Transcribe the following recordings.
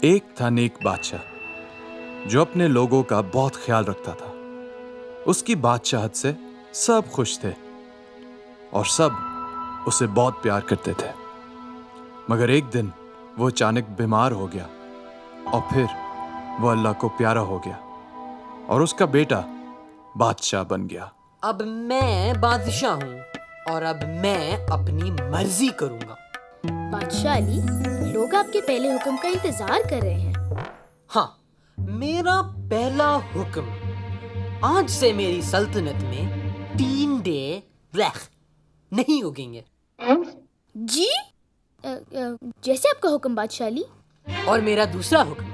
ایک تھا نیک بادشاہ جو اپنے لوگوں کا بہت خیال رکھتا تھا. اس کی بادشاہت سے سب خوش تھے اور سب اسے بہت پیار کرتے تھے. مگر ایک دن وہ اچانک بیمار ہو گیا اور پھر وہ اللہ کو پیارا ہو گیا اور اس کا بیٹا بادشاہ بن گیا. اب میں بادشاہ ہوں اور اب میں اپنی مرضی کروں گا. بادشاہ علی، لوگ آپ کے پہلے حکم کا انتظار کر رہے ہیں. ہاں، میرا پہلا حکم، آج سے میری سلطنت میں 3 ڈے نہیں اگیں گے. جی جیسے آپ کا حکم بادشاہ علی. اور میرا دوسرا حکم،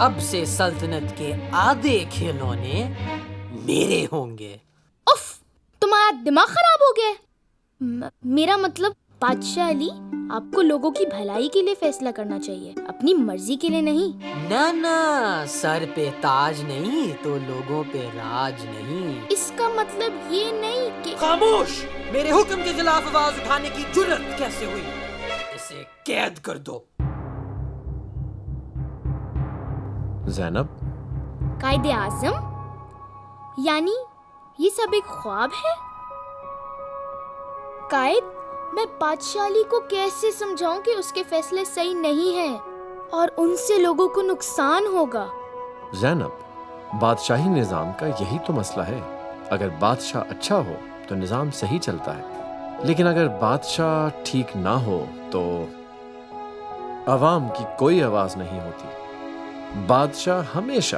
اب سے سلطنت کے آدھے کھلونے میرے ہوں گے. اف، تمہارا دماغ خراب ہو گیا. میرا مطلب بادشاہ علی، آپ کو لوگوں کی بھلائی کے لیے فیصلہ کرنا چاہیے، اپنی مرضی کے لیے نہیں. نہ، سر پہ تاج نہیں تو لوگوں پہ راج نہیں. اس کا مطلب یہ نہیں کہ... خاموش! میرے حکم کے خلاف آواز اٹھانے کی جرأت کیسے ہوئی؟ اسے قید کر دو. زینب، قائد اعظم، یعنی یہ سب ایک خواب ہے؟ قائد، میں بادشاہ علی کو کیسے سمجھاؤں کہ اس کے فیصلے صحیح نہیں ہیں اور ان سے لوگوں کو نقصان ہوگا؟ زینب، بادشاہی نظام کا یہی تو مسئلہ ہے. اگر بادشاہ اچھا ہو تو نظام صحیح چلتا ہے، لیکن اگر بادشاہ ٹھیک نہ ہو تو عوام کی کوئی آواز نہیں ہوتی. بادشاہ ہمیشہ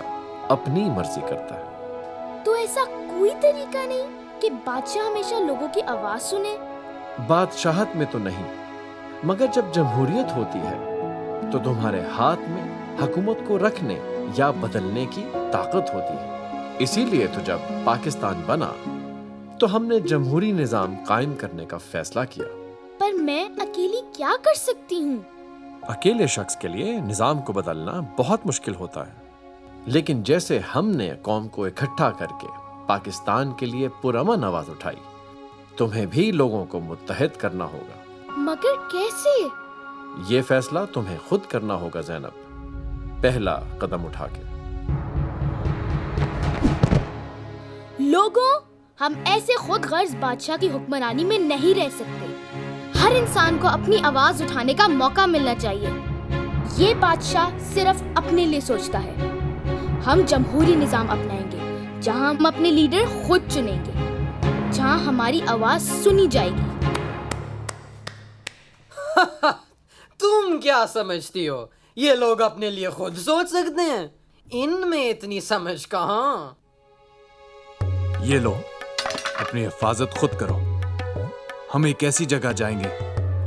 اپنی مرضی کرتا ہے. تو ایسا کوئی طریقہ نہیں کہ بادشاہ ہمیشہ لوگوں کی آواز سنے؟ بادشاہت میں تو نہیں، مگر جب جمہوریت ہوتی ہے تو تمہارے ہاتھ میں حکومت کو رکھنے یا بدلنے کی طاقت ہوتی ہے. اسی لیے تو جب پاکستان بنا تو ہم نے جمہوری نظام قائم کرنے کا فیصلہ کیا. پر میں اکیلی کیا کر سکتی ہوں؟ اکیلے شخص کے لیے نظام کو بدلنا بہت مشکل ہوتا ہے، لیکن جیسے ہم نے قوم کو اکٹھا کر کے پاکستان کے لیے پرامن آواز اٹھائی، تمہیں بھی لوگوں کو متحد کرنا ہوگا. مگر کیسے؟ یہ فیصلہ تمہیں خود کرنا ہوگا زینب، پہلا قدم اٹھا کے. لوگوں، ہم ایسے خود غرض بادشاہ کی حکمرانی میں نہیں رہ سکتے. ہر انسان کو اپنی آواز اٹھانے کا موقع ملنا چاہیے. یہ بادشاہ صرف اپنے لیے سوچتا ہے. ہم جمہوری نظام اپنائیں گے جہاں ہم اپنے لیڈر خود چنیں گے، جہاں ہماری آواز سنی جائے گی. تم کیا سمجھتی ہو یہ لوگ اپنے لیے خود سوچ سکتے ہیں؟ ان میں اتنی سمجھ کہاں. یہ لو، اپنی حفاظت خود کرو. ہم ایک ایسی جگہ جائیں گے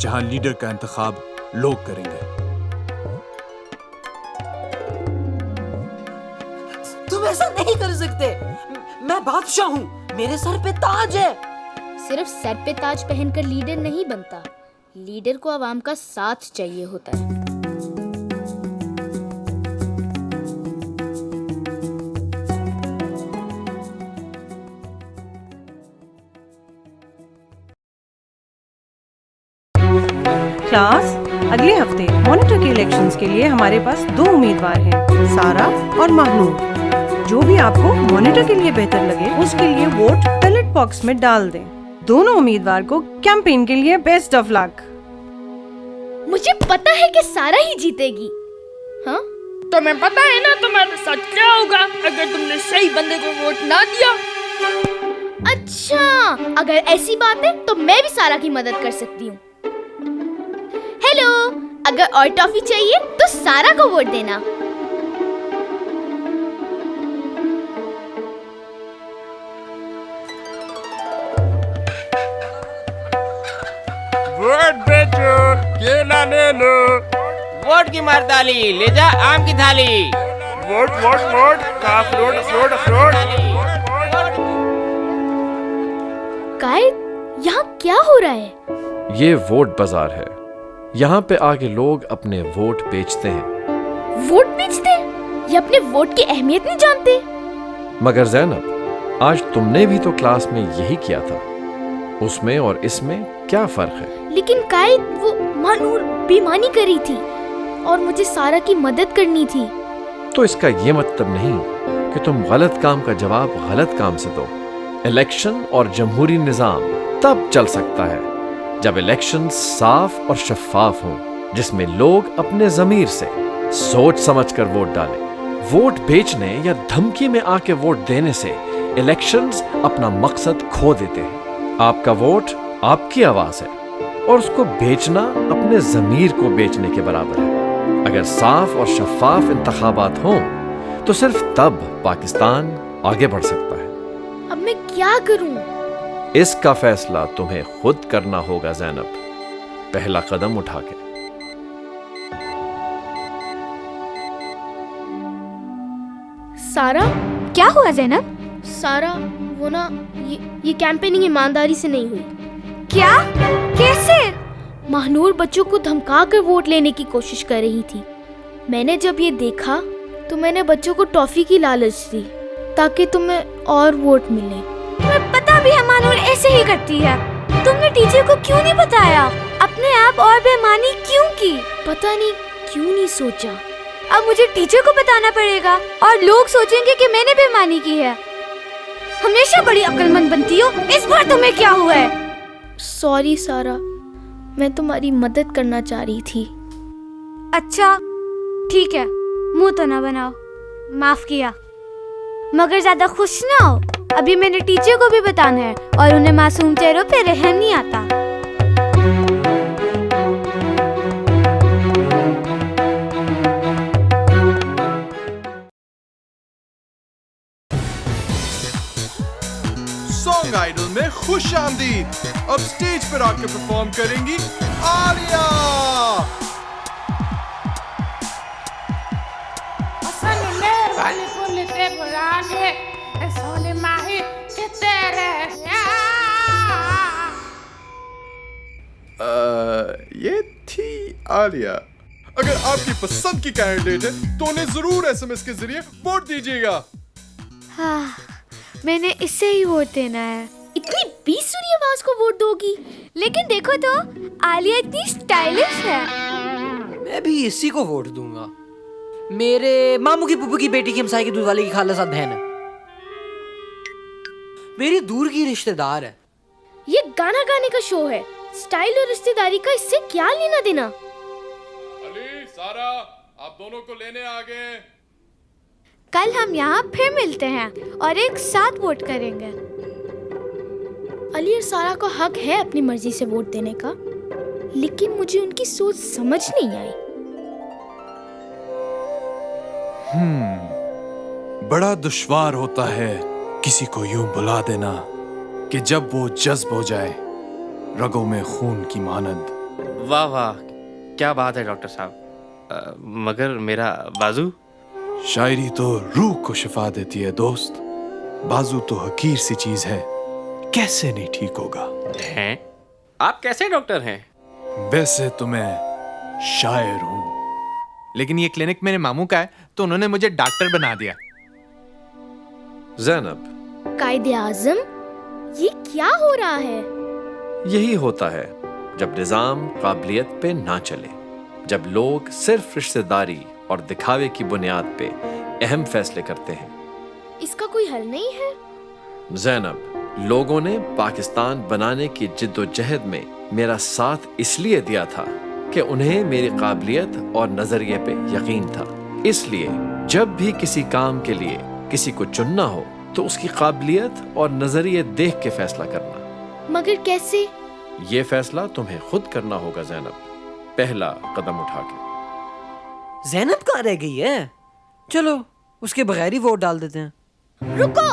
جہاں لیڈر کا انتخاب لوگ کریں گے. تم ایسا نہیں کر سکتے. میں بادشاہ ہوں، میرے سر پہ تاج ہے. صرف سر پہ تاج پہن کر لیڈر نہیں بنتا، لیڈر کو عوام کا ساتھ چاہیے ہوتا ہے. کلاس، اگلے ہفتے مانیٹر کے الیکشنز کے لیے ہمارے پاس 2 امیدوار ہیں، سارا اور مہنور. جو بھی آپ کو مانیٹر کے لیے بہتر لگے اس کے لیے ووٹ بیلٹ باکس میں ڈال دیں. دونوں امیدوار کو کیمپین کے لیے بیسٹ آف لک. مجھے پتا ہے کہ سارا ہی جیتے گی. ہاں، تمہیں پتا ہے نا تمہارا ساتھ کیا ہوگا اگر تم نے صحیح بندے کو ووٹ نہ دیا؟ اچھا، اگر ایسی بات ہے تو میں بھی سارا کی مدد کر سکتی ہوں. ہیلو، اگر اور ٹافی چاہیے تو سارا کو ووٹ دینا. ووٹ بیچو، کیلا لے لو. ووٹ کی مردالی، لے جا آم کی تھالی. ووٹ ووٹ ووٹ کا فروٹ فروٹ فروٹ. قائد، یہاں کیا ہو رہا ہے؟ یہ ووٹ بازار ہے. یہاں پہ آگے لوگ اپنے ووٹ بیچتے ہیں. ووٹ بیچتے؟ یہ اپنے ووٹ کی اہمیت نہیں جانتے. مگر زینب، آج تم نے بھی تو کلاس میں یہی کیا تھا. اس میں اور اس میں کیا فرق ہے؟ لیکن قائد، وہ مانور بےمانی کری تھی और मुझे सारा की मदद करनी थी। तो इसका ये मतलब नहीं कि तुम गलत काम का जवाब गलत काम से दो। इलेक्शन और जमहूरी निज़ाम तब चल सकता है जब इलेक्शन साफ और शफाफ हों, जिसमें लोग अपने ज़मीर से सोच समझकर वोट डालें। वोट बेचने या धमकी में आके वोट देने से इलेक्शंस अपना मकसद खो देते हैं। आपका वोट आपकी आवाज़ है और उसको बेचना अपने ज़मीर को बेचने के बराबर है। अगर साफ और शफाफ इंतखाबात हों तो सिर्फ तब पाकिस्तान आगे बढ़ सकता है। अब मैं क्या करूं? इसका फैसला तुम्हें खुद करना होगा ज़ैनब, पहला कदम उठा के। सारा, क्या हुआ ज़ैनब? सारा, वो ना ये कैंपेनिंग ईमानदारी से नहीं हुई। क्या? कैसे? महानूर बच्चों को धमका कर वोट लेने की कोशिश कर रही थी। मैंने जब ये देखा तो मैंने बच्चों को टॉफी की लालच दी ताकि तुम्हें और वोट मिले। तुम्हें पता भी है मानूर ऐसे ही करती है। तुमने टीचर को क्यों नहीं बताया? अपने आप और बेईमानी क्यों की? पता नहीं क्यों नहीं सोचा। अब मुझे टीचर को बताना पड़ेगा और लोग सोचेंगे कि मैंने बेईमानी की है। हमेशा बड़ी अक्लमंद बनती हो, इस बार तुम्हें क्या हुआ है? सॉरी सारा, मैं तुम्हारी मदद करना चाह रही थी। अच्छा ठीक है, मुंह तो ना बनाओ, माफ किया। मगर ज्यादा खुश ना हो, अभी मैंने टीचर को भी बताना है और उन्हें मासूम चेहरों पे रहम नहीं आता। सॉन्ग आइडल में खुश आमदीद। अब स्टेज पर आकर परफॉर्म करेंगी आलिया। ये थी आलिया। अगर आपकी पसंद की कैंडिडेट है तो उन्हें जरूर एसएमएस के जरिए वोट दीजिएगा। हाँ, मैंने इससे ही वोट देना है। इतनी बेसुरी आवाज को वोट दोगी? लेकिन देखो तो, आलिया इतनी स्टाइलिश है। मैं भी इसी को वोट दूंगा। मेरे मामू की पुप्पू की बेटी की हमसाये की दूध वाले की खालाजाद बहन है, मेरी दूर की रिश्तेदार है। ये गाना गाने का शो है, स्टाइल और रिश्तेदारी का इससे क्या लेना देना? अली, सारा, आप दोनों को लेने आ गए। कल हम यहाँ फिर मिलते हैं और एक साथ वोट करेंगे। अली और सारा को हक है अपनी मर्जी से वोट देने का, लेकिन मुझे उनकी सोच समझ नहीं आई। बड़ा दुश्वार होता है किसी को यूं बुला देना कि जब वो जज्ब हो जाए रगों में खून की मानद। वाह वाह, क्या बात है डॉक्टर साहब। मगर मेरा बाजू? शायरी तो रूह को शिफा देती है दोस्त, बाजू तो हकीर सी चीज है, कैसे नहीं ठीक होगा। हैं? आप कैसे डॉक्टर हैं? वैसे तो मैं शायर हूँ, लेकिन ये क्लिनिक मेरे मामू का है तो उन्होंने मुझे डॉक्टर बना दिया। ज़ैनब, कायदे आज़म, ये क्या हो रहा है? यही होता है जब निज़ाम काबिलियत पे ना चले, जब लोग सिर्फ रिश्तेदारी और दिखावे की बुनियाद पे अहम फैसले करते हैं। इसका कोई हल नहीं है? ज़ैनब, लोगों ने पाकिस्तान बनाने की जिद्दोजहद में मेरा साथ इसलिए दिया था कि उन्हें मेरी काबिलियत और नजरिए पे यकीन था। इसलिए जब भी किसी काम के लिए किसी को चुनना हो तो उसकी काबिलियत और नजरिए देख के फैसला करना। मगर कैसे? ये फैसला तुम्हें खुद करना होगा ज़ैनब, पहला कदम उठा के। ज़ैनब कहाँ रह गई है? चलो उसके बगैर ही वोट डाल देते हैं। रुको,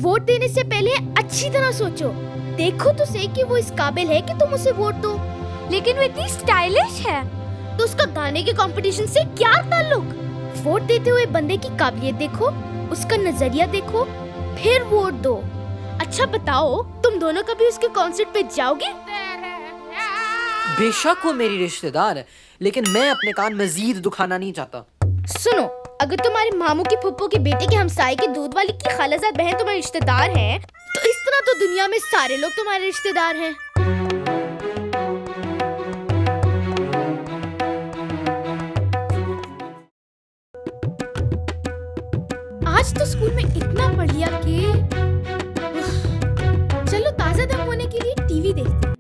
वोट देने से पहले अच्छी तरह सोचो, देखो तो सही कि वो इस काबिल है कि तुम उसे वोट दो। लेकिन वो इतनी स्टाइलिश है। तो उसका गाने के कंपटीशन से क्या ताल्लुक? वोट देते हुए बंदे की काबिलियत देखो, उसका नजरिया देखो, फिर वोट दो। अच्छा बताओ, तुम दोनों कभी उसके कॉन्सर्ट पे जाओगे? बेशक वो मेरी रिश्तेदार है, लेकिन मैं अपने कान मजीद दुखाना नहीं चाहता। सुनो, अगर तुम्हारे मामू की फुप्पो के बेटे के हमसाये की दूध वाली की खालाजाद बहन तुम्हारे रिश्तेदार हैं, तो इस तरह तो दुनिया में सारे लोग तुम्हारे रिश्तेदार हैं। आज तो स्कूल में इतना पढ़ लिया कि चलो ताजा दम होने के लिए टीवी देखते हैं।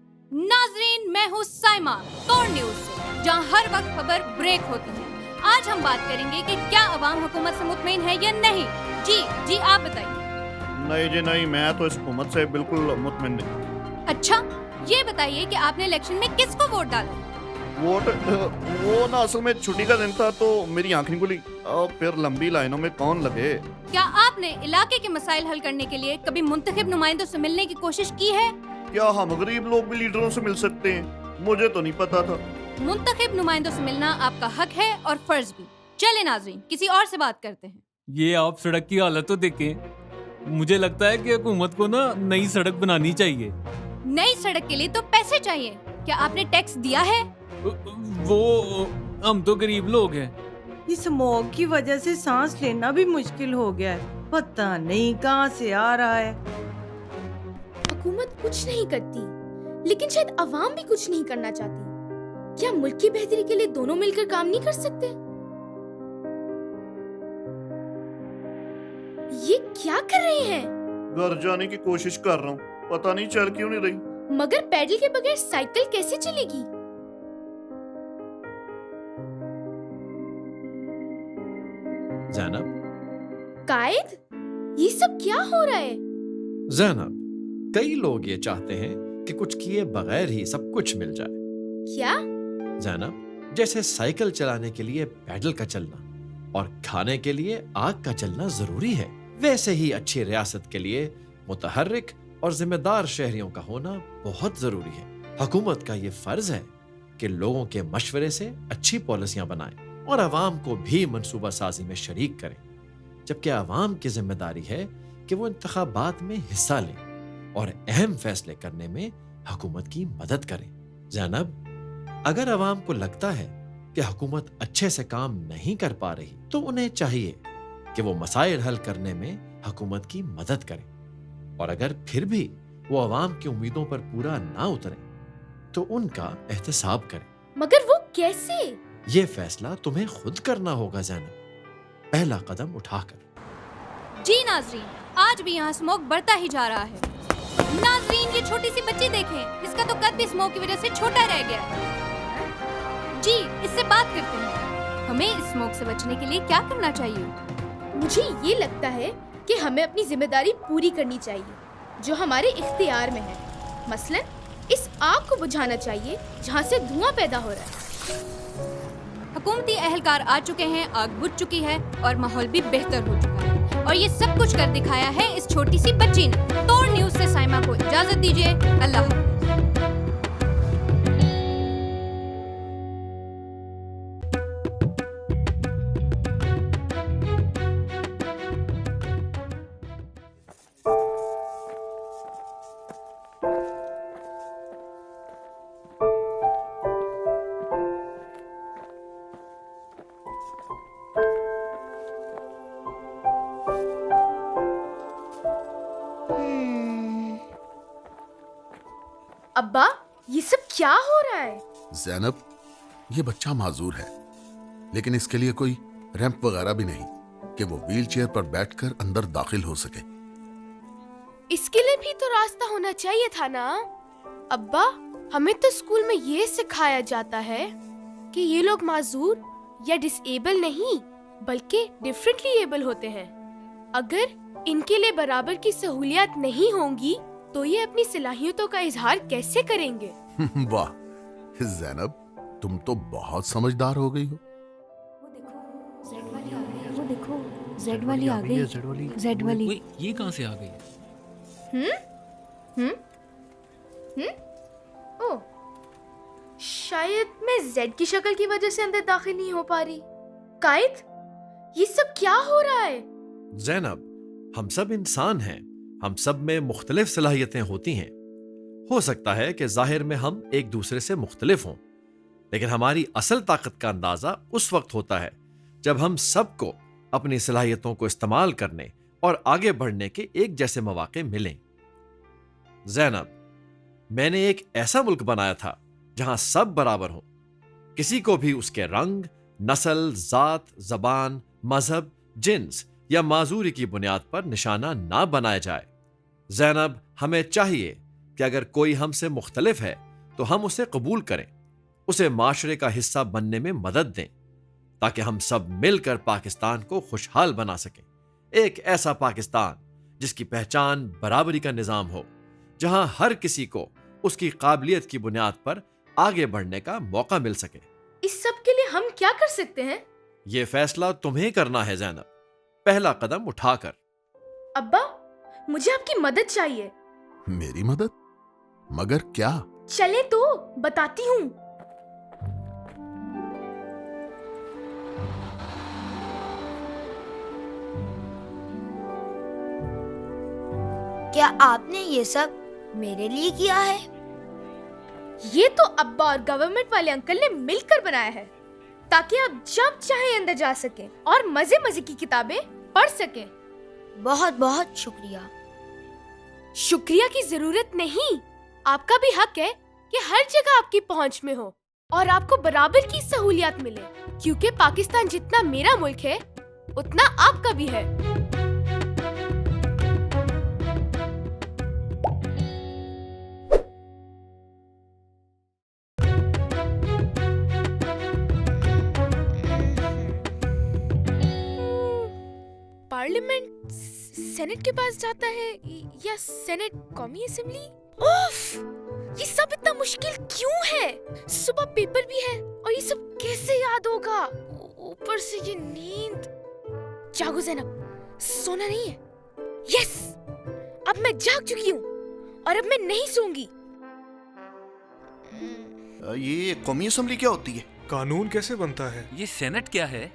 नाजरीन, मैं हूँ साइमा तोड़ न्यूज से, जहाँ हर वक्त खबर ब्रेक होती है। आज हम बात करेंगे कि क्या अवाम हुकूमत से मुतमईन है या नहीं। जी आप बताइए। नहीं जी नहीं, मैं तो इस हुकूमत से बिल्कुल मुतमईन नहीं। अच्छा, ये बताइए कि आपने इलेक्शन में किसको वोट डाला? वोट वो ना असल में छुट्टी का दिन था तो मेरी आँख नहीं खुली और फिर लंबी लाइनों में कौन लगे। क्या आपने इलाके के मसाइल हल करने के लिए कभी मुंतखब नुमाइंदों से मिलने की कोशिश की है? क्या हम गरीब लोग भी लीडरों से मिल सकते हैं? मुझे तो नहीं पता था। मुंतखब नुमाइंदों से मिलना आपका हक है और फर्ज भी। चले नाजरीन, किसी और से बात करते हैं। ये आप सड़क की हालत तो देखें। मुझे लगता है कि हुकूमत को ना नई सड़क बनानी चाहिए। नई सड़क के लिए तो पैसे चाहिए। क्या आपने टैक्स दिया है? वो हम तो गरीब लोग हैं। इस स्मॉग की वजह से सांस लेना भी मुश्किल हो गया है। पता नहीं कहाँ से आ रहा है। हुकूमत कुछ नहीं करती, लेकिन शायद अवाम भी कुछ नहीं करना चाहती। क्या मुल्क की बेहतरी के लिए दोनों मिलकर काम नहीं कर सकते? ये क्या कर रहे हैं? घर जाने की कोशिश कर रहा हूँ, पता नहीं चल क्यों नहीं रही। मगर पैडल के बगैर साइकिल कैसे चलेगी? ज़ैनब, कायद, ये सब क्या हो रहा है? ज़ैनब, कई लोग ये चाहते हैं कि कुछ किए बगैर ही सब कुछ मिल जाए। क्या? ज़ैनब, जैसे साइकिल चलाने के लिए पैडल का चलना और खाने के लिए आग का चलना जरूरी है, वैसे ही अच्छी रियासत के लिए मुतहर्रिक और जिम्मेदार शहरियों का होना बहुत जरूरी है। हुकूमत का ये फर्ज है कि लोगों के मशवरे से अच्छी पॉलिसियां बनाएं और अवाम को भी मंसूबा साजी में शरीक करें, जबकि अवाम की जिम्मेदारी है कि वो इंतखाबात में हिस्सा लें और अहम फैसले करने में हुकूमत की मदद करें। ज़ैनब, अगर अवाम को लगता है कि हुकूमत अच्छे से काम नहीं कर पा रही तो उन्हें चाहिए कि वो मसाइल हल करने में हुकूमत की मदद करें, और अगर फिर भी वो अवाम की उम्मीदों पर पूरा ना उतरे तो उनका एहतसाब करें। मगर वो कैसे? ये फैसला तुम्हें खुद करना होगा ज़ैनब, पहला कदम उठाकर। जी नाजरीन, आज भी यहाँ स्मोक बढ़ता ही जा रहा है। नाजरीन, ये छोटी सी बच्ची देखें, इसका तो कद भी स्मोक की वजह से छोटा रह गया है। जी, इससे बात करते हैं। हमें इस स्मोक से बचने के लिए क्या करना चाहिए? मुझे ये लगता है कि हमें अपनी जिम्मेदारी पूरी करनी चाहिए जो हमारे इख्तियार में है। मसलन इस आग को बुझाना चाहिए जहाँ से धुआं पैदा हो रहा है। हुकूमती एहलकार आ चुके हैं, आग बुझ चुकी है और माहौल भी बेहतर हो चुका है, और ये सब कुछ कर दिखाया है इस छोटी सी बच्ची ने। तोड़ न्यूज से साइमा को इजाजत दीजिए। अल्लाह हाफ़िज़। अब्बा, ये सब क्या हो रहा है? ज़ैनब, ये बच्चा माजूर है, लेकिन इसके लिए कोई रैंप वगैरह भी नहीं कि वो व्हील चेयर पर बैठकर अंदर दाखिल हो सके। इसके लिए भी तो रास्ता होना चाहिए था ना? अब्बा, हमें तो स्कूल में ये सिखाया जाता है कि ये लोग माजूर या डिसेबल नहीं बल्कि डिफरेंटली एबल होते हैं। अगर इनके लिए बराबर की सहूलियत नहीं होंगी तो ये अपनी सलाहियतों का इजहार कैसे करेंगे? वाह ज़ैनब, तुम तो बहुत समझदार हो गई हो। वो देखो, जेड वाली आ गई। जेड वाली। ये कहाँ से आ गई? ओह, शायद मैं जेड की शक्ल की वजह से अंदर दाखिल नहीं हो पा रही। कायद, ये सब क्या हो रहा है? ज़ैनब, हम सब इंसान हैं, हम सब में मुख्तलिफ सलाहियतें होती हैं। हो सकता है कि जाहिर में हम एक दूसरे से मुख्तलिफ हों, लेकिन हमारी असल ताकत का अंदाजा उस वक्त होता है जब हम सबको अपनी सलाहियतों को इस्तेमाल करने और आगे बढ़ने के एक जैसे मौके मिलें। ज़ैनब, मैंने एक ऐसा मुल्क बनाया था जहां सब बराबर हों, किसी को भी उसके रंग, नस्ल, जात, जबान, मजहब, जिन्स یا معذوری کی بنیاد پر نشانہ نہ بنایا جائے۔ زینب، ہمیں چاہیے کہ اگر کوئی ہم سے مختلف ہے تو ہم اسے قبول کریں، اسے معاشرے کا حصہ بننے میں مدد دیں، تاکہ ہم سب مل کر پاکستان کو خوشحال بنا سکیں۔ ایک ایسا پاکستان جس کی پہچان برابری کا نظام ہو، جہاں ہر کسی کو اس کی قابلیت کی بنیاد پر آگے بڑھنے کا موقع مل سکے۔ اس سب کے لیے ہم کیا کر سکتے ہیں؟ یہ فیصلہ تمہیں کرنا ہے زینب، پہلا قدم اٹھا کر۔ ابا، مجھے آپ کی مدد چاہیے۔ میری مدد؟ مگر کیا؟ چلے تو بتاتی ہوں۔ کیا آپ نے یہ سب میرے لیے کیا ہے؟ یہ تو ابا اور گورنمنٹ والے انکل نے مل کر بنایا ہے، تاکہ آپ جب چاہیں اندر جا سکیں اور مزے مزے کی کتابیں پڑھ سکیں۔ بہت بہت شکریہ۔ شکریہ کی ضرورت نہیں، آپ کا بھی حق ہے کہ ہر جگہ آپ کی پہنچ میں ہو اور آپ کو برابر کی سہولیات ملے، کیونکہ پاکستان جتنا میرا ملک ہے اتنا آپ کا بھی ہے۔ پارلیمنٹ سینٹ کے پاس جاتا ہے یا سینٹ قومی اسمبلی؟ اوف، یہ سب اتنا مشکل کیوں ہے؟ صبح پیپر بھی ہے اور یہ سب کیسے یاد ہوگا؟ اوپر سے یہ نیند۔ جاگو زینب، سونا نہیں ہے۔ یس، اب میں جاگ چکی ہوں اور اب میں نہیں سوں گی۔ یہ قومی اسمبلی کیا ہوتی ہے؟ قانون کیسے بنتا ہے؟ یہ سینٹ کیا ہے؟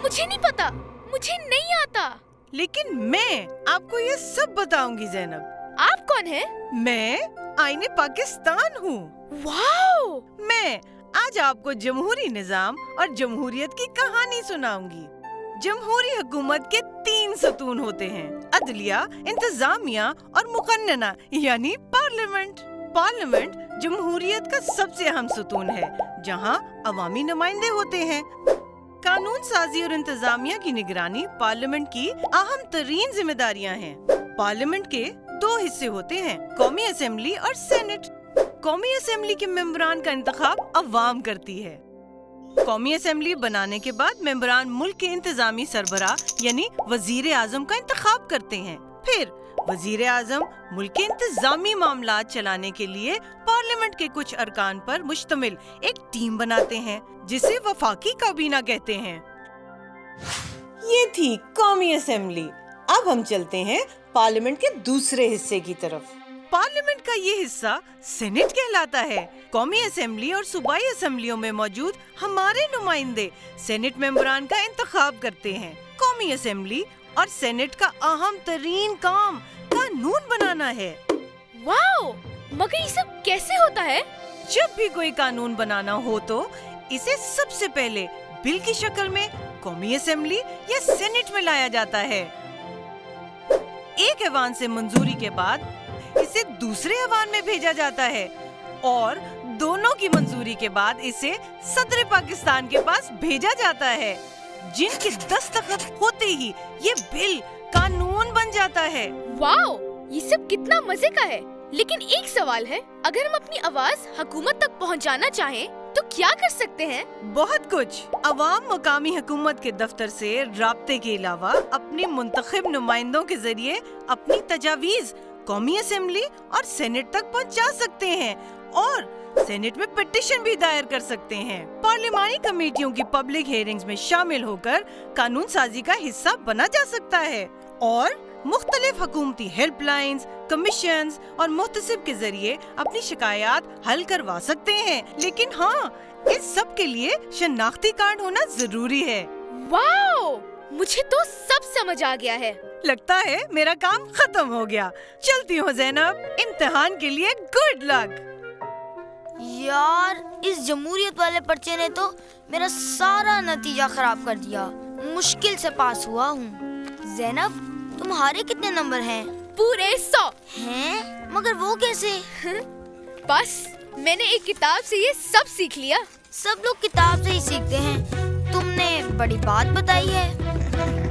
مجھے نہیں پتا، مجھے نہیں آتا۔ لیکن میں آپ کو یہ سب بتاؤں گی زینب۔ آپ کون ہیں؟ میں آئین پاکستان ہوں۔ واو! میں آج آپ کو جمہوری نظام اور جمہوریت کی کہانی سناؤں گی۔ جمہوری حکومت کے 3 ستون ہوتے ہیں: عدلیہ، انتظامیہ اور مقننہ یعنی پارلیمنٹ۔ پارلیمنٹ جمہوریت کا سب سے اہم ستون ہے، جہاں عوامی نمائندے ہوتے ہیں۔ قانون سازی اور انتظامیہ کی نگرانی پارلیمنٹ کی اہم ترین ذمہ داریاں ہیں۔ پارلیمنٹ کے 2 حصے ہوتے ہیں: قومی اسمبلی اور سینٹ۔ قومی اسمبلی کے ممبران کا انتخاب عوام کرتی ہے۔ قومی اسمبلی بنانے کے بعد ممبران ملک کے انتظامی سربراہ یعنی وزیر اعظم کا انتخاب کرتے ہیں۔ پھر وزیر اعظم ملک کے انتظامی معاملات چلانے کے لیے پارلیمنٹ کے کچھ ارکان پر مشتمل ایک ٹیم بناتے ہیں، جسے وفاقی کابینہ کہتے ہیں۔ یہ تھی قومی اسمبلی۔ اب ہم چلتے ہیں پارلیمنٹ کے دوسرے حصے کی طرف۔ پارلیمنٹ کا یہ حصہ سینٹ کہلاتا ہے۔ قومی اسمبلی اور صوبائی اسمبلیوں میں موجود ہمارے نمائندے سینٹ ممبران کا انتخاب کرتے ہیں۔ قومی اسمبلی اور سینٹ کا اہم ترین کام قانون بنانا ہے۔ واو! مگر یہ سب کیسے ہوتا ہے؟ جب بھی کوئی قانون بنانا ہو تو اسے سب سے پہلے بل کی شکل میں قومی اسمبلی یا سینٹ میں لایا جاتا ہے۔ ایک ایوان سے منظوری کے بعد اسے دوسرے ایوان میں بھیجا جاتا ہے اور دونوں کی منظوری کے بعد اسے صدر پاکستان کے پاس بھیجا جاتا ہے، جن کے دستخط ہوتے ہی یہ بل قانون بن جاتا ہے۔ واو! یہ سب کتنا مزے کا ہے۔ لیکن ایک سوال ہے، اگر ہم اپنی آواز حکومت تک پہنچانا چاہیں تو کیا کر سکتے ہیں؟ بہت کچھ۔ عوام مقامی حکومت کے دفتر سے رابطے کے علاوہ اپنی منتخب نمائندوں کے ذریعے اپنی تجاویز قومی اسمبلی اور سینٹ تک پہنچا سکتے ہیں اور سینٹ میں پٹیشن بھی دائر کر سکتے ہیں۔ پارلیمانی کمیٹیوں کی پبلک ہیئرنگز میں شامل ہو کر قانون سازی کا حصہ بنا جا سکتا ہے اور مختلف حکومتی ہیلپ لائنز، کمیشنز اور محتسب کے ذریعے اپنی شکایات حل کروا سکتے ہیں۔ لیکن ہاں، اس سب کے لیے شناختی کارڈ ہونا ضروری ہے۔ واو! مجھے تو سب سمجھ آ گیا ہے۔ لگتا ہے میرا کام ختم ہو گیا۔ چلتی ہوں زینب، امتحان کے لیے گڈ لک۔ یار، اس جمہوریت والے پرچے نے تو میرا سارا نتیجہ خراب کر دیا۔ مشکل سے پاس ہوا ہوں۔ زینب، تمہارے کتنے نمبر ہیں؟ پورے 100 ہیں؟ مگر وہ کیسے؟ بس میں نے ایک کتاب سے یہ سب سیکھ لیا۔ سب لوگ کتاب سے ہی سیکھتے ہیں، तुमने बड़ी बात बताई है।